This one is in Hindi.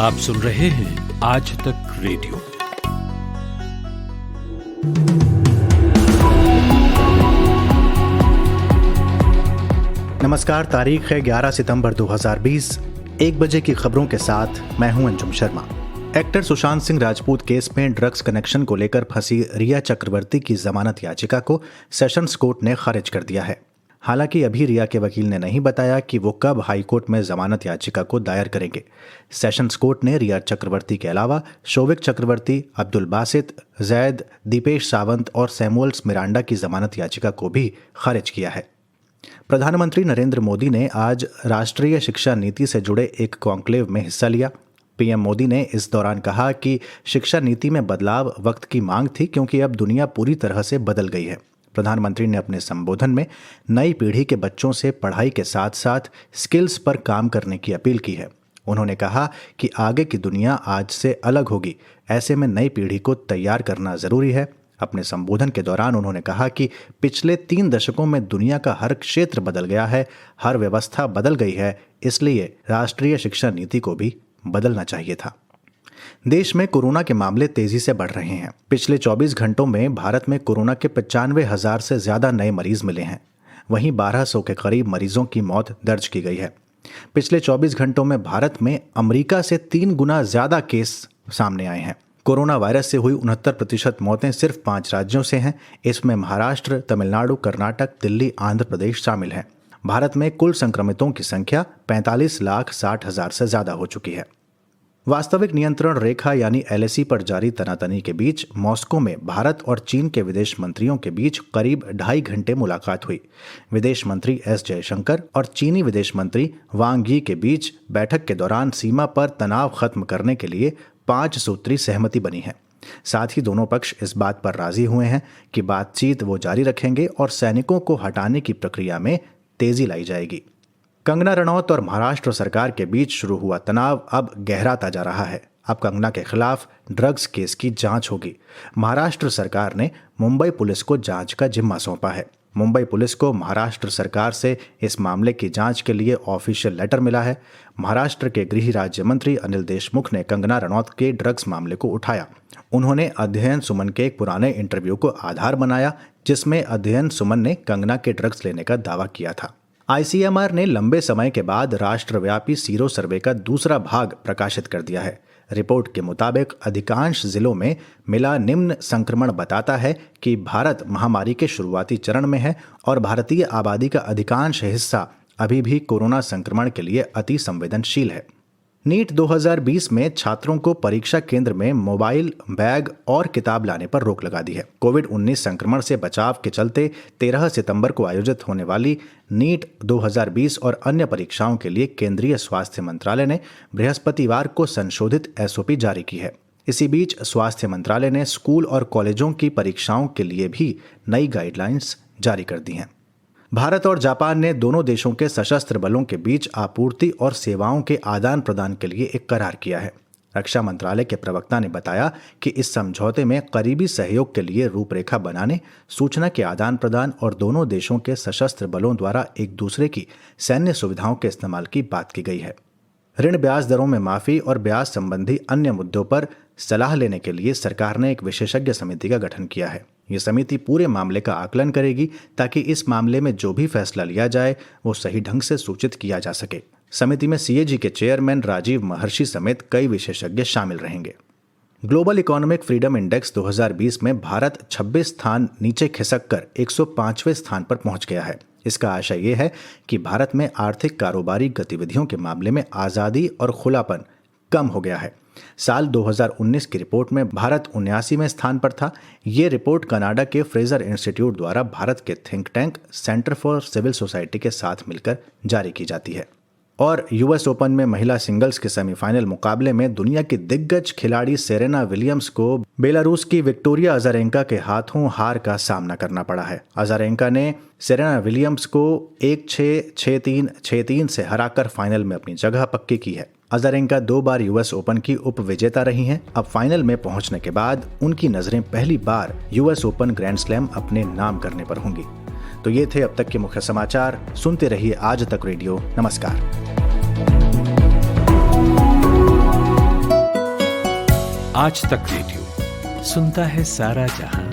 आप सुन रहे हैं आज तक रेडियो। नमस्कार, तारीख है 11 सितंबर 2020। 1 बजे की खबरों के साथ मैं हूं अंजुम शर्मा। एक्टर सुशांत सिंह राजपूत केस में ड्रग्स कनेक्शन को लेकर फंसी रिया चक्रवर्ती की जमानत याचिका को सेशंस कोर्ट ने खारिज कर दिया है। हालांकि अभी रिया के वकील ने नहीं बताया कि वो कब हाई कोर्ट में जमानत याचिका को दायर करेंगे। सेशंस कोर्ट ने रिया चक्रवर्ती के अलावा शोविक चक्रवर्ती, अब्दुल बासित, जैद, दीपेश सावंत और सैमुअल्स मिरांडा की जमानत याचिका को भी खारिज किया है। प्रधानमंत्री नरेंद्र मोदी ने आज राष्ट्रीय शिक्षा नीति से जुड़े एक कॉन्क्लेव में हिस्सा लिया। पीएम मोदी ने इस दौरान कहा कि शिक्षा नीति में बदलाव वक्त की मांग थी, क्योंकि अब दुनिया पूरी तरह से बदल गई है। प्रधानमंत्री ने अपने संबोधन में नई पीढ़ी के बच्चों से पढ़ाई के साथ साथ स्किल्स पर काम करने की अपील की है। उन्होंने कहा कि आगे की दुनिया आज से अलग होगी, ऐसे में नई पीढ़ी को तैयार करना जरूरी है। अपने संबोधन के दौरान उन्होंने कहा कि पिछले 3 दशकों में दुनिया का हर क्षेत्र बदल गया है, हर व्यवस्था बदल गई है, इसलिए राष्ट्रीय शिक्षा नीति को भी बदलना चाहिए था। देश में कोरोना के मामले तेजी से बढ़ रहे हैं। पिछले 24 घंटों में भारत में कोरोना के 95,000 से ज्यादा नए मरीज मिले हैं। वहीं 1200 के करीब मरीजों की मौत दर्ज की गई है। पिछले 24 घंटों में भारत में अमेरिका से 3 गुना ज्यादा केस सामने आए हैं। कोरोना वायरस से हुई 69% मौतें सिर्फ 5 राज्यों से हैं। इसमें महाराष्ट्र, तमिलनाडु, कर्नाटक, दिल्ली, आंध्र प्रदेश शामिल हैं। भारत में कुल संक्रमितों की संख्या 45,60,000 से ज्यादा हो चुकी है। वास्तविक नियंत्रण रेखा यानी LAC पर जारी तनातनी के बीच मॉस्को में भारत और चीन के विदेश मंत्रियों के बीच करीब 2.5 घंटे मुलाकात हुई। विदेश मंत्री S जयशंकर और चीनी विदेश मंत्री वांग यी के बीच बैठक के दौरान सीमा पर तनाव खत्म करने के लिए 5 सूत्री सहमति बनी है। साथ ही दोनों पक्ष इस बात पर राजी हुए हैं कि बातचीत वो जारी रखेंगे और सैनिकों को हटाने की प्रक्रिया में तेजी लाई जाएगी। कंगना रनौत और महाराष्ट्र सरकार के बीच शुरू हुआ तनाव अब गहराता जा रहा है। अब कंगना के खिलाफ ड्रग्स केस की जांच होगी। महाराष्ट्र सरकार ने मुंबई पुलिस को जांच का जिम्मा सौंपा है। मुंबई पुलिस को महाराष्ट्र सरकार से इस मामले की जांच के लिए ऑफिशियल लेटर मिला है। महाराष्ट्र के गृह राज्य मंत्री अनिल देशमुख ने कंगना रनौत के ड्रग्स मामले को उठाया। उन्होंने अध्ययन सुमन के एक पुराने इंटरव्यू को आधार बनाया, जिसमें अध्ययन सुमन ने कंगना के ड्रग्स लेने का दावा किया था। ICMR ने लंबे समय के बाद राष्ट्रव्यापी सीरो सर्वे का दूसरा भाग प्रकाशित कर दिया है। रिपोर्ट के मुताबिक अधिकांश जिलों में मिला निम्न संक्रमण बताता है कि भारत महामारी के शुरुआती चरण में है और भारतीय आबादी का अधिकांश हिस्सा अभी भी कोरोना संक्रमण के लिए अति संवेदनशील है। नीट 2020 में छात्रों को परीक्षा केंद्र में मोबाइल, बैग और किताब लाने पर रोक लगा दी है। कोविड-19 संक्रमण से बचाव के चलते 13 सितंबर को आयोजित होने वाली नीट 2020 और अन्य परीक्षाओं के लिए केंद्रीय स्वास्थ्य मंत्रालय ने बृहस्पतिवार को संशोधित SOP जारी की है। इसी बीच स्वास्थ्य मंत्रालय ने स्कूल और कॉलेजों की परीक्षाओं के लिए भी नई गाइडलाइंस जारी कर दी हैं। भारत और जापान ने दोनों देशों के सशस्त्र बलों के बीच आपूर्ति और सेवाओं के आदान प्रदान के लिए एक करार किया है। रक्षा मंत्रालय के प्रवक्ता ने बताया कि इस समझौते में करीबी सहयोग के लिए रूपरेखा बनाने, सूचना के आदान प्रदान और दोनों देशों के सशस्त्र बलों द्वारा एक दूसरे की सैन्य सुविधाओं के इस्तेमाल की बात की गई है। ऋण ब्याज दरों में माफी और ब्याज संबंधी अन्य मुद्दों पर सलाह लेने के लिए सरकार ने एक विशेषज्ञ समिति का गठन किया है। ये समिति पूरे मामले का आकलन करेगी ताकि इस मामले में जो भी फैसला लिया जाए वो सही ढंग से सूचित किया जा सके। समिति में CAG के चेयरमैन राजीव महर्षि समेत कई विशेषज्ञ शामिल रहेंगे। ग्लोबल इकोनॉमिक फ्रीडम इंडेक्स 2020 में भारत 26 स्थान नीचे खिसक कर 105वें स्थान पर पहुंच गया है। इसका आशय यह है कि भारत में आर्थिक कारोबारी गतिविधियों के मामले में आज़ादी और खुलापन कम हो गया है। साल 2019 की रिपोर्ट में भारत 79वें स्थान पर था। ये रिपोर्ट कनाडा के फ्रेजर इंस्टीट्यूट द्वारा भारत के think tank centre for civil society के साथ मिलकर जारी की जाती है। और US ओपन में महिला सिंगल्स के सेमीफाइनल मुकाबले में दुनिया की दिग्गज खिलाड़ी सेरेना विलियम्स को बेलारूस की विक्टोरिया अजारेंका के हाथों हार का सामना करना पड़ा है। अजारेंका ने सेरेना विलियम्स को 1-6, 6-3, 6-3 से हराकर फाइनल में अपनी जगह पक्की की है। अजारेंका 2 बार US ओपन की उप विजेता रही हैं। अब फाइनल में पहुंचने के बाद उनकी नजरें पहली बार US ओपन ग्रैंड स्लैम अपने नाम करने पर होंगी। तो ये थे अब तक के मुख्य समाचार। सुनते रहिए आज तक रेडियो। नमस्कार। आज तक रेडियो सुनता है सारा जहां।